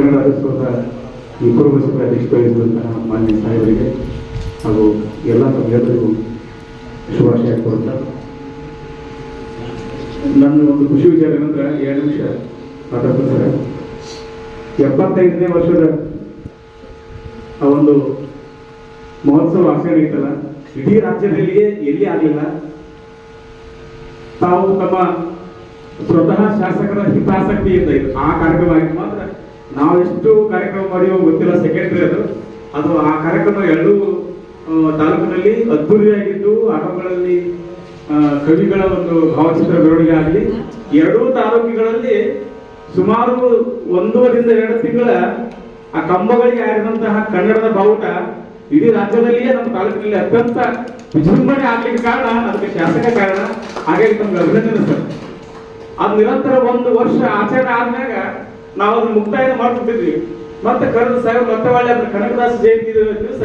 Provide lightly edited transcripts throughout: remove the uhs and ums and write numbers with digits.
ಕನ್ನಡ ರಾಜ್ಯೋತ್ಸವದ ಈ ಪೂರ್ವಸಭೆ ಅಧ್ಯಕ್ಷತೆ ವಹಿಸಿದಂತಹ ಮಾನ್ಯ ಸಾಹೇಬರಿಗೆ ಹಾಗೂ ಎಲ್ಲ ತಮ್ಮೆಲ್ಲರಿಗೂ ಶುಭಾಶಯ ಕೋರುತ್ತಾ, ನನ್ನ ಒಂದು ಖುಷಿ ವಿಚಾರ ಏನಂದ್ರೆ 2 ನಿಮಿಷ ಮಾತಾಡ್ತಾರೆ. 75ನೇ ವರ್ಷದ ಆ ಒಂದು ಮಹೋತ್ಸವ ಆಚರಣೆ ಐತಲ್ಲ, ಇಡೀ ರಾಜ್ಯದಲ್ಲಿಯೇ ಎಲ್ಲಿ ಆಗಲಿಲ್ಲ. ತಾವು ತಮ್ಮ ಸ್ವತಃ ಶಾಸಕರ ಹಿತಾಸಕ್ತಿಯಿಂದ ಇದು ಆ ಕಾರ್ಯಕ್ರಮ ಆಗಿದ್ದು ಮಾತ್ರ. ನಾವು ಎಷ್ಟು ಕಾರ್ಯಕ್ರಮ ಮಾಡಿಯೋ ಗೊತ್ತಿಲ್ಲ, ಸೆಕೆಂಡ್ರಿ ಅದು ಆ ಕಾರ್ಯಕ್ರಮ 2 ತಾಲೂಕಿನಲ್ಲಿ ಅದ್ದೂರಿಯಾಗಿದ್ದು, ಆಟಗಳಲ್ಲಿ ಕವಿಗಳ ಒಂದು ಭಾವಚಿತ್ರ ಮೆರವಣಿಗೆ ಆಗಲಿ, 2 ತಾಲೂಕುಗಳಲ್ಲಿ ಸುಮಾರು 1 ರಿಂದ 2 ತಿಂಗಳ ಆ ಕಂಬಗಳಿಗೆ ಆರಿದಂತಹ ಕನ್ನಡದ ಬಾವುಟ ಇಡೀ ರಾಜ್ಯದಲ್ಲಿಯೇ ನಮ್ಮ ತಾಲೂಕಿನಲ್ಲಿ ಅತ್ಯಂತ ವಿಜೃಂಭಣೆ ಆಗ್ಲಿಕ್ಕೆ ಕಾರಣ ಅದಕ್ಕೆ ಶಾಸಕ ಕಾರಣ. ಹಾಗಾಗಿ ನಮ್ಗೆ ಅಭಿನಂದನೆ ಸರ್. ಅದು ನಿರಂತರ 1 ವರ್ಷ ಆಚರಣೆ ಆದ್ಮ್ಯಾಗ ನಾವು ಅದನ್ನ ಮುಕ್ತಾಯ ಮಾಡ್ಬಿಟ್ಟಿದ್ವಿ. ಮತ್ತೆ ಕರೆದು ಸಾಹೇಬ್ ಮತ್ತೆ ಒಳ್ಳೆ ಅದ್ರ ಕನಕದಾಸ ಜಯಂತಿ ದಿವಸ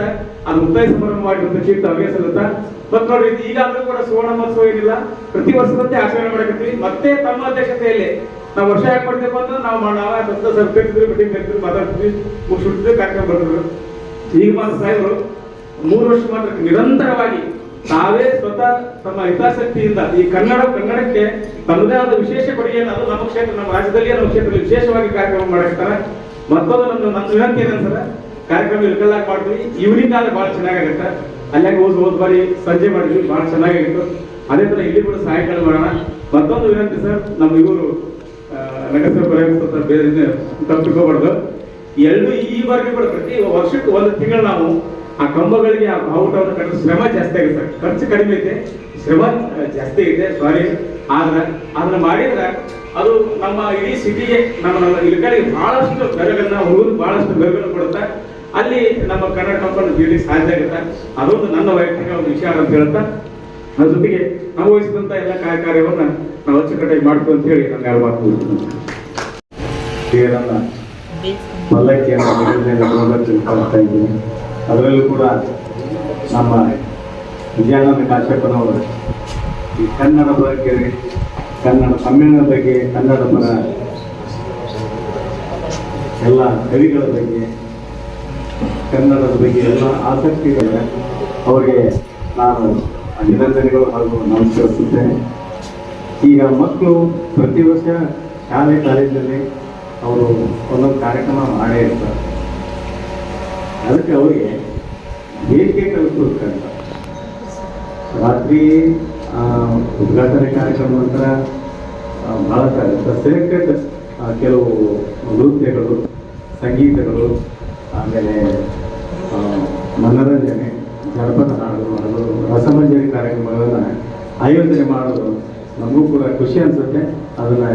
ಅದು ಮುಕ್ತಾಯ ಸಮಾರಂಭ ಮಾಡಿದಂತ ಚೀಟ ಅವೇ ಸಲ್ಲುತ್ತಾ. ಮತ್ತೆ ನೋಡ್ರಿ, ಈಗಾಗಲೂ ಕೂಡ ಸುವರ್ಣ ಮಹೋತ್ಸವ ಏನಿಲ್ಲ, ಪ್ರತಿ ವರ್ಷದಂತೆ ಆಚರಣೆ ಮಾಡಕತ್ತೀವಿ. ಮತ್ತೆ ತಮ್ಮ ಅಧ್ಯಕ್ಷತೆಯಲ್ಲಿ ನಾವು ವರ್ಷ ಯಾಕೆ ಮಾಡ್ತೇವೆ ಅಂದ್ರೆ ನಾವು ಸರ್ಕರಿದ್ರು ಮೀಟಿಂಗ್ ಕರಿದ್ರು, ಮಾತಾಡ್ತೀವಿ, ಮುಗಿಸ್ಬಿಟ್ಟಿದ್ವಿ, ಕಾರ್ಯಕ್ರಮ ಬರ್ತಿದ್ರು. ಈಗ ಮಾತ್ರ ಸಾಹೇಬರು 3 ವರ್ಷ ಮಾತ್ರ ನಿರಂತರವಾಗಿ ತಾವೇ ಸ್ವತಃ ತಮ್ಮ ಹಿತಾಸಕ್ತಿಯಿಂದ ಈ ಕನ್ನಡಕ್ಕೆ ತಮ್ಮದೇ ಆದ ವಿಶೇಷ ಕೊಡುಗೆಯನ್ನು, ಅದು ನಮ್ಮ ಕ್ಷೇತ್ರ, ನಮ್ಮ ರಾಜ್ಯದಲ್ಲಿ ನಮ್ಮ ಕ್ಷೇತ್ರದಲ್ಲಿ ವಿಶೇಷವಾಗಿ ಕಾರ್ಯಕ್ರಮ ಮಾಡಿರ್ತಾರೆ. ಮತ್ತೊಂದು ನನ್ನ ವಿನಂತಿ ಏನಂದ್ರೆ, ಕಾರ್ಯಕ್ರಮ ಇಳ್ಕಲ್ಲಾಗಿ ಮಾಡ್ತೀವಿ, ಈವ್ನಿಂಗ್ ಆದ್ರೆ ಬಹಳ ಚೆನ್ನಾಗಾಗತ್ತೆ. ಅಲ್ಲಾಗ ಹೋದ್ ಬಾರಿ ಸಂಜೆ ಮಾಡಿದ್ವಿ, ಬಹಳ ಚೆನ್ನಾಗಿತ್ತು. ಅದೇ ತರ ಇಲ್ಲಿ ಕೂಡ ಸಾಯಂಕಾಲ ಮಾಡೋಣ. ಮತ್ತೊಂದು ವಿನಂತಿ ಸರ್, ನಮ್ಮ ಇವರು ನಗರಸಭೆ ಬೇರೆ ತಪ್ಪಿಕೋಬಾರ್ದು. 2 ಈ ಬಾರಿ ಕೂಡ ಪ್ರತಿ ವರ್ಷಕ್ಕೆ 1 ತಿಂಗಳು ನಾವು ಆ ಕಂಬಗಳಿಗೆ ಆ ಬಾವುಟವನ್ನು ಕಟ್ಟಿದ ಶ್ರಮ ಜಾಸ್ತಿ ಆಗುತ್ತೆ. ಖರ್ಚು ಕಡಿಮೆ ಐತೆ, ಶ್ರಮ ಜಾಸ್ತಿ ಇದೆ. ಸಾರಿ, ಆದ್ರೆ ಅದನ್ನ ಮಾಡಿದ್ರೆ ಅದು ನಮ್ಮ ಇಡೀ ಸಿಟಿಗೆ, ನಮ್ಮ ಇಲಕರಿಗೆ ಬಹಳಷ್ಟು ಬೆರಗನ್ನ ಹುಡುಗರು ಬಹಳಷ್ಟು ಬೆರಗನ್ನು ಕೊಡುತ್ತೆ. ಅಲ್ಲಿ ನಮ್ಮ ಕನ್ನಡ ಕಂಪನಿ ಬೀಳಲಿಕ್ಕೆ ಸಾಧ್ಯ ಆಗುತ್ತೆ. ಅದೊಂದು ನನ್ನ ವೈಯಕ್ತಿಕ ಒಂದು ವಿಚಾರ ಅಂತ ಹೇಳ್ತಾ, ಅದ್ರ ಜೊತೆಗೆ ನಾವು ವಹಿಸಿದಂತ ಎಲ್ಲ ಕಾರ್ಯವನ್ನ ನಾವು ಅಚ್ಚುಕಟ್ಟಾಗಿ ಮಾಡ್ತೀವಿ ಅಂತ ಹೇಳಿ ನಾನು 2 ಮಾತು ಪಲ್ಲಕ್ಕಿಯನ್ನು ತಿಳ್ಕೊಳ್ತಾ ಇದ್ದೀನಿ. ಅದರಲ್ಲೂ ಕೂಡ ನಮ್ಮ ವಿಜಯಾನಂದ ಕಾಶ್ಯಪ್ಪನವರು ಈ ಕನ್ನಡ ಬಗ್ಗೆ, ಕನ್ನಡ ಸಮ್ಮೇಳನದ ಬಗ್ಗೆ, ಕನ್ನಡ ಪರ ಎಲ್ಲ ಕವಿಗಳ ಬಗ್ಗೆ, ಕನ್ನಡದ ಬಗ್ಗೆ ಎಲ್ಲ ಆಸಕ್ತಿ ಇದೆ. ಅವರಿಗೆ ನಾನು ಅಭಿನಂದನೆಗಳು ಹಾಗೂ ನಮಸ್ಕರಿಸುತ್ತೇನೆ. ಈಗ ಮಕ್ಕಳು ಪ್ರತಿ ವರ್ಷ ಶಾಲೆ ಕಾಲೇಜಲ್ಲಿ ಅವರು ಒಂದೊಂದು ಕಾರ್ಯಕ್ರಮ ಮಾಡೇ ಇರ್ತಾರೆ. ಅದಕ್ಕೆ ಅವರಿಗೆ ವೇದಿಕೆ ಕಲಿಸ್ಬೇಕಂತ ರಾತ್ರಿ ಉದ್ಘಾಟನೆ ಕಾರ್ಯಕ್ರಮ ನಂತರ ಭಾಳ ಸೆಲೆಕ್ಟೆಡ್ ಕೆಲವು ನೃತ್ಯಗಳು, ಸಂಗೀತಗಳು, ಆಮೇಲೆ ಮನೋರಂಜನೆ, ಜನಪದ ಹಾಡುಗಳು, ರಸಮಂಜರಿ ಕಾರ್ಯಕ್ರಮಗಳನ್ನು ಆಯೋಜನೆ ಮಾಡೋದು ನಮಗೂ ಕೂಡ ಖುಷಿ ಅನಿಸುತ್ತೆ. ಅದನ್ನು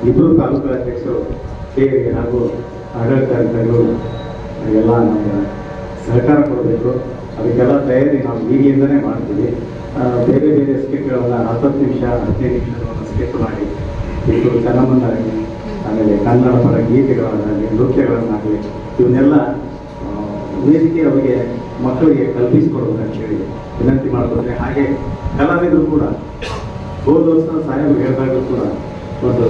2 ತಾಲೂಕು ಅಧ್ಯಕ್ಷರು ಸೇರಿ ಹಾಗೂ ಆಡಳಿತಾಧಿಕಾರಿಗಳು ಎಲ್ಲ ನಮಗೆ ಸಹಕಾರ ಕೊಡಬೇಕು. ಅದಕ್ಕೆಲ್ಲ ತಯಾರಿ ನಾವು ಈಗಿಂದನೇ ಮಾಡ್ತೀವಿ. ಬೇರೆ ಬೇರೆ ಸ್ಕಿಟ್ಗಳನ್ನು 10 ನಿಮಿಷ 15 ನಿಮಿಷಗಳನ್ನು ಸ್ಕಿಟ್ ಮಾಡಿ ಇಷ್ಟು ಜನಮನ್ನಾಗಲಿ, ಆಮೇಲೆ ಕನ್ನಡ ಪರ ಗೀತೆಗಳನ್ನಾಗಲಿ, ನೃತ್ಯಗಳನ್ನಾಗಲಿ ಇವನ್ನೆಲ್ಲ ವೇದಿಕೆ ಅವರಿಗೆ ಮಕ್ಕಳಿಗೆ ಕಲ್ಪಿಸಿಕೊಡೋದು ಅಂತೇಳಿ ವಿನಂತಿ ಮಾಡ್ತಾರೆ. ಹಾಗೆ ಕಲಾವಿದರು ಕೂಡ ಹೋದ ವರ್ಷ ಸಾಹೇಬರು ಹೇಳಿದಾಗ ಕೂಡ ಒಂದು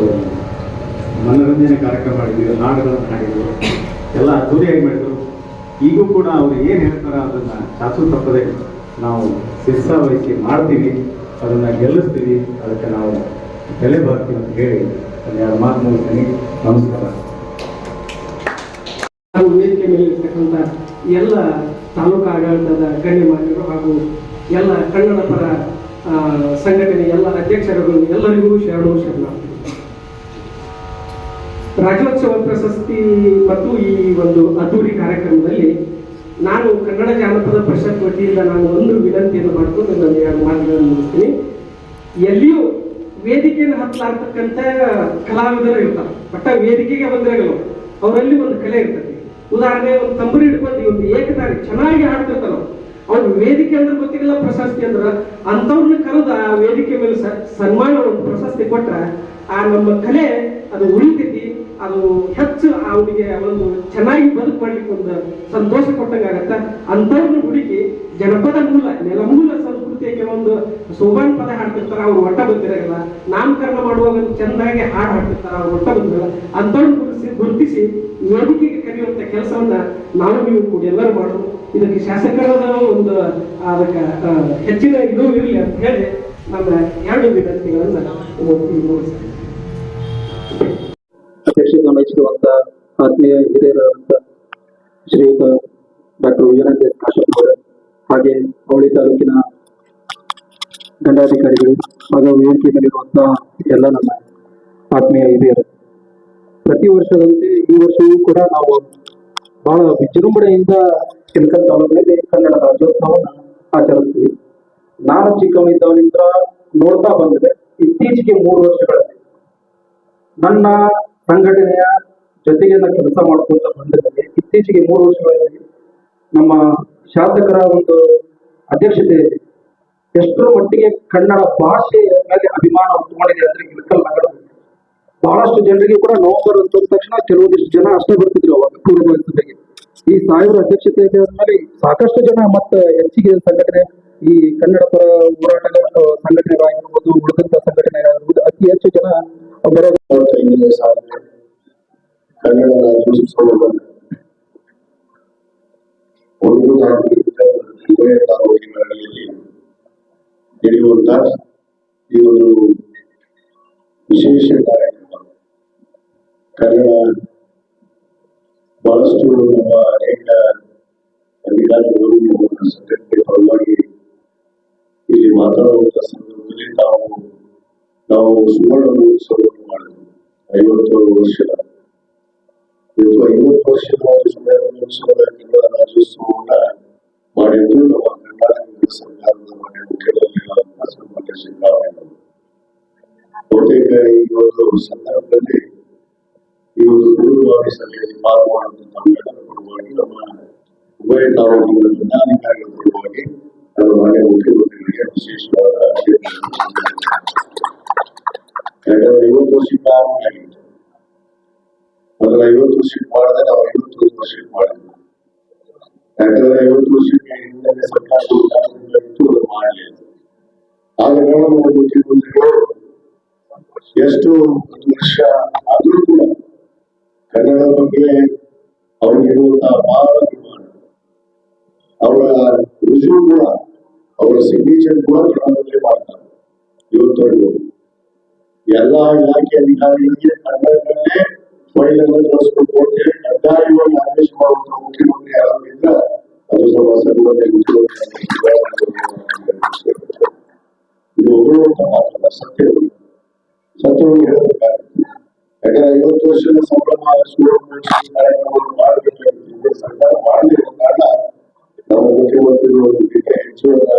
ಮನೋರಂಜನೆ ಕಾರ್ಯಕ್ರಮ ಮಾಡಿದ್ವಿ, ಹಾಡುಗಳನ್ನು ಹಾಡಿದ್ರು, ಎಲ್ಲ ಅದ್ದೂರಿಯಾಗಿ ಮಾಡಿದ್ರು. ಈಗೂ ಕೂಡ ಅವರು ಏನು ಹೇಳ್ತಾರ ಅದನ್ನು ಚಾಚು ತಪ್ಪದೆ ನಾವು ಶಿಸ್ತಾ ವಹಿಸಿ ಮಾಡ್ತೀವಿ, ಅದನ್ನು ಗೆಲ್ಲಿಸ್ತೀವಿ, ಅದಕ್ಕೆ ನಾವು ಬೆಲೆ ಬರ್ತೀವಿ ಅಂತ ಹೇಳಿ 2 ಮಾತು ಮುಗಿಸ್ತೀನಿ. ನಮಸ್ಕಾರ. ನಾವು ವೇದಿಕೆ ಮೇಲೆ ಇರ್ತಕ್ಕಂಥ ಎಲ್ಲ ತಾಲೂಕು ಆಡಳಿತದ ಗಣ್ಯಮಾನ್ಯರು ಹಾಗೂ ಎಲ್ಲ ಕನ್ನಡ ಪರ ಸಂಘಟನೆ ಎಲ್ಲ ಅಧ್ಯಕ್ಷರುಗಳು ಎಲ್ಲರಿಗೂ ಶರಣು. ರಾಜ್ಯೋತ್ಸವ ಪ್ರಶಸ್ತಿ ಮತ್ತು ಈ ಒಂದು ಅದ್ದೂರಿ ಕಾರ್ಯಕ್ರಮದಲ್ಲಿ ನಾನು ಕನ್ನಡ ಜಾನಪದ ಪರಿಷತ್ ವತಿಯಿಂದ ನಾನು ಒಂದು ವಿನಂತಿಯನ್ನು ಮಾಡಿಕೊಂಡು ನಾನು 2 ಮಾತುಗಳನ್ನು ಮುಗಿಸ್ತೀನಿ. ಎಲ್ಲಿಯೂ ವೇದಿಕೆಯನ್ನು ಹತ್ತಲಾರ್ತಕ್ಕಂಥ ಕಲಾವಿದರು ಇರ್ತಾರೆ, ಬಟ್ ವೇದಿಕೆಗೆ ಬಂದಿರಲ್ಲ, ಅವರಲ್ಲಿ ಒಂದು ಕಲೆ ಇರ್ತದೆ. ಉದಾಹರಣೆ, ಒಂದು ತಂಬೂರಿ ಹಿಡ್ಕೊಂಡು ಒಂದು ಏಕತಾರಿ ಚೆನ್ನಾಗಿ ಹಾಡ್ತಿರ್ತಾರ, ಅವ್ರು ವೇದಿಕೆ ಅಂದ್ರೆ ಗೊತ್ತಿರಲ್ಲ, ಪ್ರಶಸ್ತಿ ಅಂದ್ರೆ ಅಂಥವ್ರನ್ನ ಕರೆದು ಆ ವೇದಿಕೆ ಮೇಲೆ ಸನ್ಮಾನ ಒಂದು ಪ್ರಶಸ್ತಿ ಕೊಟ್ರೆ ಆ ನಮ್ಮ ಕಲೆ ಅದು ಉಳಿತೈತಿ. ಅದು ಹೆಚ್ಚು ಅವನಿಗೆ ಒಂದು ಚೆನ್ನಾಗಿ ಬದುಕು ಮಾಡ್ಲಿಕ್ಕೆ ಒಂದು ಸಂತೋಷ ಕೊಟ್ಟಂಗಾಗತ್ತ. ಅಂಥವ್ರನ್ನ ಹುಡುಕಿ ಜನಪದ ಮೂಲ, ನೆಲಮೂಲ ಸಂಸ್ಕೃತಿ ಸಂಸ್ಕೃತಿಯ ಕೆಲವೊಂದು ಸೋಬಾನ್ ಪದ ಹಾಡ್ತಿರ್ತಾರ, ಅವ್ರು ಒಟ್ಟ ಬಂದಿರಲ್ಲ. ನಾಮಕರಣ ಮಾಡುವಾಗ ಚಂದಾಗಿ ಹಾಡು ಹಾಡ್ತಿರ್ತಾರ, ಅವ್ರು ಒಟ್ಟ ಬಂದಿರಲ್ಲ. ಅಂಥವ್ರು ಗುರುತಿಸಿ ವೇದಿಕೆಗೆ ಕರೆಯುವಂತ ಕೆಲಸವನ್ನ ನಾವು ನೀವು ಕೂಡ ಎಲ್ಲರೂ ಮಾಡೋದು. ಇದಕ್ಕೆ ಶಾಸಕರ ಒಂದು ಅದಕ್ಕೆ ಹೆಚ್ಚಿನ ಇದು ಇರಲಿ ಅಂತ ಹೇಳಿ ನಮ್ಮ ಎರಡು ವಿನಂತಿಗಳನ್ನ ಮುಗಿಸ್ತಾರೆ. ಅಧ್ಯಕ್ಷತೆ ವಹಿಸಿರುವಂತ ಆತ್ಮೀಯ ಹಿರಿಯರಾದಂತ ಶ್ರೀಯುತ ಡಾಕ್ಟರ್ ವಿಜಯನಾಥ್ ಕಾಶಪ್ಪ ಅವರು, ಹಾಗೆ ಅವಳಿ ತಾಲೂಕಿನ ದಂಡಾಧಿಕಾರಿಗಳು ಹಾಗೂ ವೇದಿಕೆ ಮೇಲಿರುವಂತಹ ಎಲ್ಲ ನಮ್ಮ ಆತ್ಮೀಯ ಹಿರಿಯರು, ಪ್ರತಿ ವರ್ಷದಂತೆ ಈ ವರ್ಷವೂ ಕೂಡ ನಾವು ಬಹಳ ವಿಜೃಂಭಣೆಯಿಂದ ಇಳಕಲ್ ತಾಲೂಕಿನಲ್ಲಿ ಕನ್ನಡ ರಾಜ್ಯೋತ್ಸವವನ್ನು ಆಚರಿಸ್ತೀವಿ. ನಾನು ಚಿಕ್ಕವನಿದ್ದವನಿಂದ ನೋಡ್ತಾ ಬಂದರೆ ಇತ್ತೀಚೆಗೆ 3 ವರ್ಷಗಳಲ್ಲಿ ನನ್ನ ಸಂಘಟನೆಯ ಜೊತೆಗೆ ಕೆಲಸ ಮಾಡ್ಕೊಂತ ಬಂದಿದ್ದಲ್ಲಿ ಇತ್ತೀಚೆಗೆ 3 ವರ್ಷಗಳಲ್ಲಿ ನಮ್ಮ ಶಾಸಕರ ಒಂದು ಅಧ್ಯಕ್ಷತೆಯಲ್ಲಿ ಎಷ್ಟರ ಮಟ್ಟಿಗೆ ಕನ್ನಡ ಭಾಷೆಯ ಮೇಲೆ ಅಭಿಮಾನ ಉಂಟುಮಾಡಿದೆ ಅಂದ್ರೆ ಇಳಕಲ್ ನಗರದಲ್ಲಿ ಬಹಳಷ್ಟು ಜನರಿಗೆ ಕೂಡ ನವೆಂಬರ್ ಅಂತ ತಕ್ಷಣ ಕೆಲವೊಂದಿಷ್ಟು ಜನ ಅಷ್ಟೇ ಬರ್ತಿದ್ರು ಅವಾಗ ಪೂರ್ವ ಸಭೆಗೆ. ಈ ಸಾಹೇಬರ ಅಧ್ಯಕ್ಷತೆ ಮೇಲೆ ಸಾಕಷ್ಟು ಜನ ಮತ್ತೆ ಹೆಚ್ಚಿಗೆ ಸಂಘಟನೆ ಈ ಕನ್ನಡ ಪರ ಹೋರಾಟ ಸಂಘಟನೆಗಳಾಗಿರ್ಬೋದು, ಉಳಿದಂತ ಸಂಘಟನೆಗಳಾಗಿರ್ಬೋದು ಅತಿ ಹೆಚ್ಚು ಜನ ಬರೋದು. ಕನ್ನಡ ರಾಜ್ಯೋತ್ಸವದ ಒಂದು ತಾಲೂಕಿನಲ್ಲಿ ನಡೆಯುವಂತ ಈ ಒಂದು ವಿಶೇಷ ಕಾರ್ಯಕ್ರಮ ಕನ್ನಡ ಬಹಳಷ್ಟು ನಮ್ಮ ಅನೇಕ ಅಧಿಕಾರಿಗಳು ಸಂಘಟನೆ ಪರವಾಗಿ ಇಲ್ಲಿ ಮಾತನಾಡುವಂತ ಸಂದರ್ಭದಲ್ಲಿ ನಾವು ಸುವರ್ಣ ಮಹೋತ್ಸವವನ್ನು ಮಾಡಿದ್ವಿ. 50 ವರ್ಷದ ಇವತ್ತು 50 ವರ್ಷದ ಸುವರ್ಣ ಮಹೋತ್ಸವದ ಕನ್ನಡ ರಾಜ್ಯೋತ್ಸವವನ್ನ ಮಾಡಿದ್ದು ನಮ್ಮ ಕರ್ನಾಟಕ ಸರ್ಕಾರದ ಮಾನ್ಯ ಮುಖ್ಯಮಂತ್ರಿಗಳಾದ ಸನ್ಮಾನ್ಯ ಸಿದ್ದರಾಮಯ್ಯ. ಬಹುತೇಕ ಈ ಒಂದು ಸಂದರ್ಭದಲ್ಲಿ ಈ ಒಂದು ಪೂರ್ವಭಾವಿ ಸಭೆಯಲ್ಲಿ ಪಾಲ್ಗೊಳ್ಳುವಂತ ನಮ್ಮೆಲ್ಲರ ಪರವಾಗಿ ನಮ್ಮ ಉಭಯ ತಾಲೂಕಿನ ಜಿಲ್ಲಾಧಿಕಾರಿಗಳ ಪರವಾಗಿ ನಮ್ಮ ಮಾನ್ಯ ಮುಖ್ಯಮಂತ್ರಿಗಳಿಗೆ ವಿಶೇಷವಾದ ಯಾಕಂದ್ರೆ 50 ವರ್ಷಕ್ಕೆ ಆಗಿತ್ತು. ಮೊದಲ 50 ವರ್ಷಕ್ಕೆ ಮಾಡಿದ್ರೆ ನಾವು 51 ವರ್ಷಕ್ಕೆ ಮಾಡಿದ್ವಿ. ಯಾಕಂದ್ರೆ 50 ವರ್ಷಕ್ಕೆ ಹಿಂದೆ ಸರ್ಕಾರ ಮಾಡಲಿಲ್ಲ. ಆಗ ನಮ್ಮ ಮುಖ್ಯಮಂತ್ರಿಗಳು ಎಷ್ಟು 1 ವರ್ಷ ಆದ್ರೂ ಕೂಡ ಕನ್ನಡ ಬಗ್ಗೆ ಅವ್ರಿಗಿರುವಂತಹ ಭಾವ ಅಭಿಮಾನ, ಅವರ ರುಜುವು ಕೂಡ, ಅವರ ಸಿಗ್ನೇಚರ್ ಕೂಡ ಕನ್ನಡದಲ್ಲೇ ಮಾಡ್ತಾರೆ. ಇವತ್ತವರೆಗೂ ಎಲ್ಲಾ ಇಲಾಖೆ ಅಧಿಕಾರಿಗಳಿಗೆ ಕನ್ನಡದಲ್ಲೇ ಫೈಲನ್ನು ಕಳಿಸ್ಬೇಕು ಅಂತೇಳಿ ಕಡ್ಡಾಯವಾಗಿ ಆದೇಶ ಮಾಡುವಂತ ಮುಖ್ಯಮಂತ್ರಿ ಯಾರಾದ್ರಿಂದ ಅದು ಸ್ವಲ್ಪ ಸನ್ಮಾನ್ಯ ಮುಖ್ಯಮಂತ್ರಿ. ಇದು ಹೊಗಳುವಂತ ಮಾತಲ್ಲ, ಸತ್ಯವನ್ನು ಹೇಳಬೇಕಾಗುತ್ತೆ. ಯಾಕಂದ್ರೆ 50 ವರ್ಷದ ಸಂಭ್ರಮ ಕಾರ್ಯಕ್ರಮವನ್ನು ಮಾಡಬೇಕಾಗಿತ್ತು. ಸರ್ಕಾರ ಮಾಡಲಿರುವ ಕಾರಣ ನಮ್ಮ ಮುಖ್ಯಮಂತ್ರಿಗಳು ಹೆಚ್ಚುವನ್ನ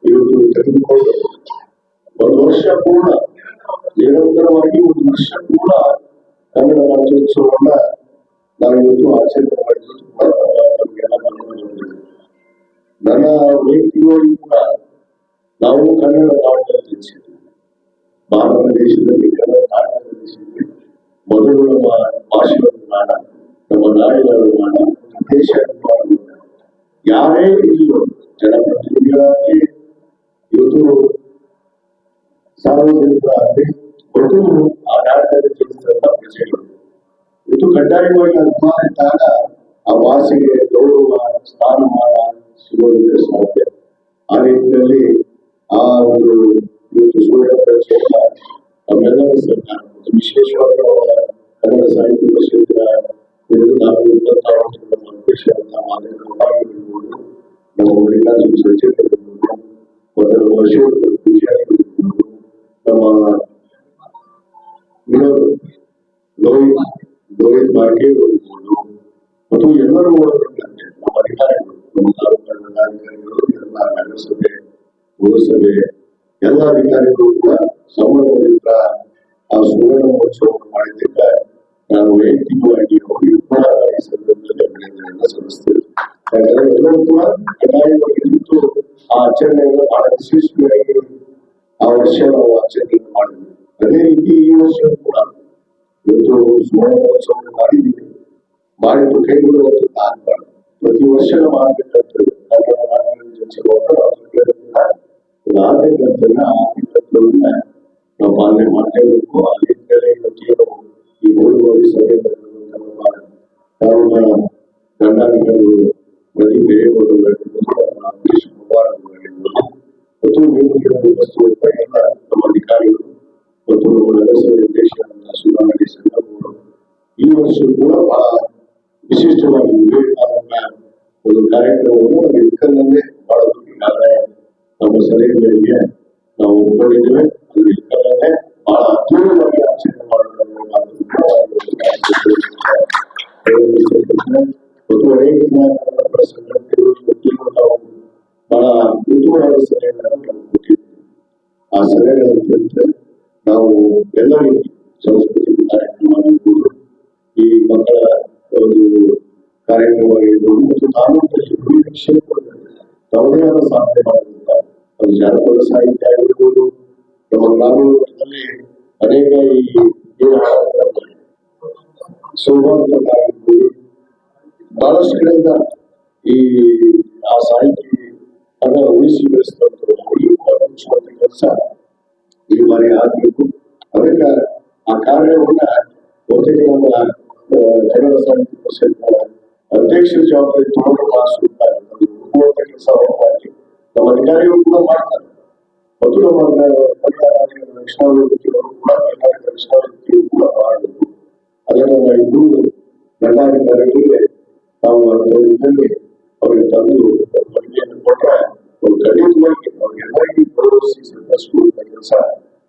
ಇವತ್ತು ತೆಗೆದುಕೊಂಡು 1 ವರ್ಷ ಪೂರ್ಣ ನಿರಂತರವಾಗಿ 1 ವರ್ಷ ಪೂರ್ಣ ಕನ್ನಡ ರಾಜ್ಯೋತ್ಸವವನ್ನ ನಾವಿವತ್ತು ಆಚರಣೆ ಮಾಡಿದ್ದು ನಮಗೆಲ್ಲ ಬಂದಿದೆ. ನನ್ನ ವೈಯಕ್ತಿಕವಾಗಿ ಕೂಡ ನಾವು ಕನ್ನಡ ನಾಡಿನಲ್ಲಿ ಜನಿಸಿದ್ವಿ, ಭಾರತ ದೇಶದಲ್ಲಿ ಕನ್ನಡ ನಾಡಿನಲ್ಲಿ ಜನಿಸಿದ್ವಿ. ಮೊದಲು ನಮ್ಮ ಭಾಷೆಯ ಅಭಿಮಾನ, ನಮ್ಮ ನಾಡಿನ ಅಭಿಮಾನ, ದೇಶ ಅಭಿಮಾನ ಯಾರೇ ಇಲ್ಲೋ ಜನಪ್ರತಿನಿಧಿಗಳಾಗಿ ಇವತ್ತು ಸಾರ್ವಜನಿಕರಾಗಿ ಒಟ್ಟು ಆ ನಾಡಿನಲ್ಲಿ ಜನಿಸಿದಂತ ಪ್ರಜೆಗಳು ಇದು ಕಡ್ಡಾಯವಾಗಿ ಅಭಿಮಾನ ಇದ್ದಾಗ ಆ ಭಾಷೆಗೆ ಗೌರವ ಸ್ಥಾನಮಾನ ಸಿಗೋದಕ್ಕೆ ಸಾಧ್ಯ. ಆ ನಿಟ್ಟಿನಲ್ಲಿ ಆ ಒಂದು ಇವತ್ತು ಸುವರ್ಣ ಮಹೋತ್ಸವ ನಮ್ಮೆಲ್ಲರ ಸರ್ಕಾರ ವಿಶೇಷವಾಗಿ ಕನ್ನಡ ಸಾಹಿತ್ಯ ಪರಿಷತ್ತಿನ 2026 ಅಧ್ಯಕ್ಷರಾದ ಮಾಧ್ಯಮಗಳು ನಮ್ಮ ಮಲ್ಲಿಕಾರ್ಜುನ ಸಚಿವರಿರ್ಬೋದು, ಮತ್ತು ನಮ್ಮ ಅಶೋಕ್ ಪೂಜಾರಿರ್ಬೋದು, ನಮ್ಮ ಲೋಹಿತ್ ಮಾರ್ಗೇವ್ ಇರ್ಬೋದು, ಮತ್ತು ಎಲ್ಲರೂ ಒಳಗೊಂಡಂತೆ ನಮ್ಮ ಅಧಿಕಾರಿಗಳು, ನಮ್ಮ ತಾಲೂಕಿನ ಅಧಿಕಾರಿಗಳು, ಎಲ್ಲ ನಗರಸಭೆ, ಪುರಸಭೆ ಎಲ್ಲ ಅಧಿಕಾರಿಗಳು ಕೂಡ ಸಂಭ್ರಮದಿಂದ ಆ ಸುವರ್ಣ ಮಹೋತ್ಸವವನ್ನು ಮಾಡಿದ್ದಕ್ಕೆ ನಾನು ವೈಯಕ್ತಿಕವಾಗಿ ಅವರಿಗೂ ಕೂಡ ಈ ಸಂದರ್ಭದಲ್ಲಿ ಅಭಿನಂದನೆಯನ್ನು ಸಲ್ಲಿಸ್ತೇನೆ. ಯಾಕಂದ್ರೆ ಎಲ್ಲರೂ ಕೂಡ ಕಡ್ಡಾಯವಾಗಿ ನಿಂತು ಆ ಆಚರಣೆಯನ್ನು ಬಹಳ ಯಶಸ್ವಿಯಾಗಿ ಆ ವರ್ಷ ನಾವು ಆಚರಣೆಯನ್ನು ಮಾಡಿದ್ವಿ. ಅದೇ ರೀತಿ ಈ ವರ್ಷ ಕೂಡ ಇವತ್ತು ಸುವರ್ಣ ಮಹೋತ್ಸವವನ್ನು ಮಾಡಿದ್ದೀವಿ. ಮಾಡಿದ್ದು ಕೈಗೊಳ್ಳುವಂಥದ್ದು ಆಗಬಾರ್ದು. ಪ್ರತಿ ವರ್ಷ ನಾವು ಮಾಡಬೇಕಾಗ್ತದೆ. ಆಡಳಿತವನ್ನ ನಾವು ಪಾಲನೆ ಮಾಡಲೇಬೇಕು. ಅಲ್ಲಿಂದಲೇ ಇವತ್ತೇನು ಈ ಮೂರುವರೆ ಸಭೆ ಕಾರಣ ದಂಡಾಧಿಕಾರಿಗಳು ಪ್ರತಿ ಬೇರೆಯವರು ಮತ್ತು ನೇಮಕ ವ್ಯವಸ್ಥೆ ಎಲ್ಲ ನಮ್ಮ ಅಧಿಕಾರಿಗಳು ಮತ್ತು ನಮ್ಮ ನಗರಸಭೆ ನಿರ್ದೇಶಕರಾದ ಸುಧಾರಣೆ ಸಂಘಗಳು ಈ ವರ್ಷ ಕೂಡ ಬಹಳ ವಿಶಿಷ್ಟವಾಗಿ ವಿವೇಕಾನಂದ ಒಂದು ಕಾರ್ಯಕ್ರಮವನ್ನು ನಮ್ಮ ಇಲ್ಕಲ್ಲೇ ಬಹಳ ಈಗಾಗಲೇ ನಮ್ಮ ಸಲಹೆಗಳಿಗೆ ನಾವು ಒಪ್ಪಿಕೊಂಡಿದ್ದೇವೆ. ಅದು ಇಲ್ಕಲ್ಲೇ ಬಹಳ ಅದ್ಭುತವಾಗಿ ಆಚರಣೆ ಮಾಡೋದನ್ನು ಮತ್ತು ಅನೇಕ ಸಂಘಟನೆಗಳು ನಾವು ಬಹಳ ಉತ್ತಮವಾದ ಸಲಹೆಗಳನ್ನು ನಾವು ಕೊಟ್ಟಿದ್ದೇವೆ. ಆ ಸಲಹೆಗಳಂತೆ ನಾವು ಎಲ್ಲ ರೀತಿ ಸಾಂಸ್ಕೃತಿಕ ಕಾರ್ಯಕ್ರಮ ಆಗಿರ್ಬೋದು, ಈ ಮಕ್ಕಳ ಒಂದು ಕಾರ್ಯಕ್ರಮ ಆಗಿರ್ಬೋದು ಮತ್ತು ತಾಲೂಕಲ್ಲಿ ವಿವಿಧ ಕ್ಷೇತ್ರಗಳಲ್ಲಿ ತಮ್ಮದೇ ಆದ ಸಾಧನೆ ಮಾಡಿರುತ್ತಾರೆ. ಅದು ಜಾನಪದ ಸಾಹಿತ್ಯ ಆಗಿರ್ಬೋದು, ನಮ್ಮ ಗ್ರಾಮೀಣದಲ್ಲಿ ಅನೇಕ ಈ ಸೌಹಾರ್ದ ಆಗಿರ್ಬೋದು, ಬಹಳಷ್ಟು ಕಡೆಯಿಂದ ಈ ಆ ಸಾಹಿತ್ಯ ಅನ್ನ ಉಳಿಸಿ ಬೆಳೆಸುವಂತ ಕೆಲಸ ಈ ಬಾರಿ ಆಗಬೇಕು. ಅದಕ್ಕೆ ಆ ಕಾರ್ಯವನ್ನ ಬಹುತೇಕ ನಮ್ಮ ಕನ್ನಡ ಸಾಹಿತ್ಯ ಪರಿಷತ್ನ ಅಧ್ಯಕ್ಷರ ಜವಾಬ್ದಾರಿ ತಗೊಂಡು ಮಾಡಿಸುತ್ತಾರೆ. ಕೆಲಸ ಮಾಡಿ ನಮ್ಮ ಅಧಿಕಾರಿಗಳು ಕೂಡ ಮಾಡ್ತಾರೆ ಮತ್ತು ನಮ್ಮ ಕನ್ನಡ ರಕ್ಷಣಾಧಿಕಾರಿಗಳು ಕೂಡ ಕರ್ನಾಟಕ ರಕ್ಷಣಾಧಿಕಾರಿಗಳು ಕೂಡ ಮಾಡಬೇಕು. ಅದನ್ನು ನಾವು ದಂಡಾಧಿಕಾರಿಗಳಿಗೆ ನಾವು ಇದರಲ್ಲಿ ಅವರಿಗೆ ತಂದು ಮಳಿಗೆಯನ್ನು ಕೊಟ್ಟರೆ ಅವರು ಖಂಡಿತವಾಗಿ ಅವ್ರಿಗೆಲ್ಲರಿಗೂ ಭರವಸೆ ಕೆಲಸ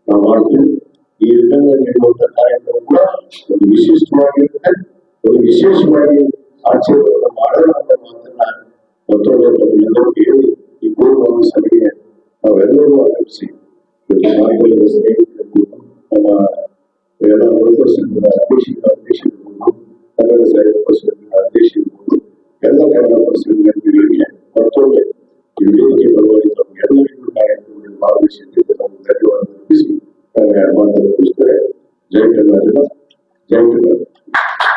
ನಾವು ಮಾಡ್ತೀವಿ. ಈ ಇದನ್ನು ನೀಡುವಂತ ಕಾರ್ಯಕ್ರಮ ಕೂಡ ಒಂದು ವಿಶಿಷ್ಟವಾಗಿರುತ್ತೆ. ಒಂದು ವಿಶೇಷವಾಗಿ ಆಚರಣೆಯನ್ನು ಮಾಡೋಣ ಅನ್ನೋ ಮಾತನ್ನ ಮತ್ತೊಂದು ಎಲ್ಲರೂ ಹೇಳಿ ಈ ಪೂರ್ವ ಸಭೆಗೆ ನಾವೆಲ್ಲರೂ ಆಚರಿಸಿ ಮಾರ್ಗದ ಸ್ನೇಹಿತರು ನಮ್ಮ ಎಲ್ಲ ಸಂಘದ ಅಧ್ಯಕ್ಷರು ಕನ್ನಡ ಸಾಹಿತ್ಯ ಪರಿಷತ್ತಿನ ಅಧ್ಯಕ್ಷರು ಎಲ್ಲ ಕನ್ನಡ ಸಂಘಟನೆಗಳಿಗೆ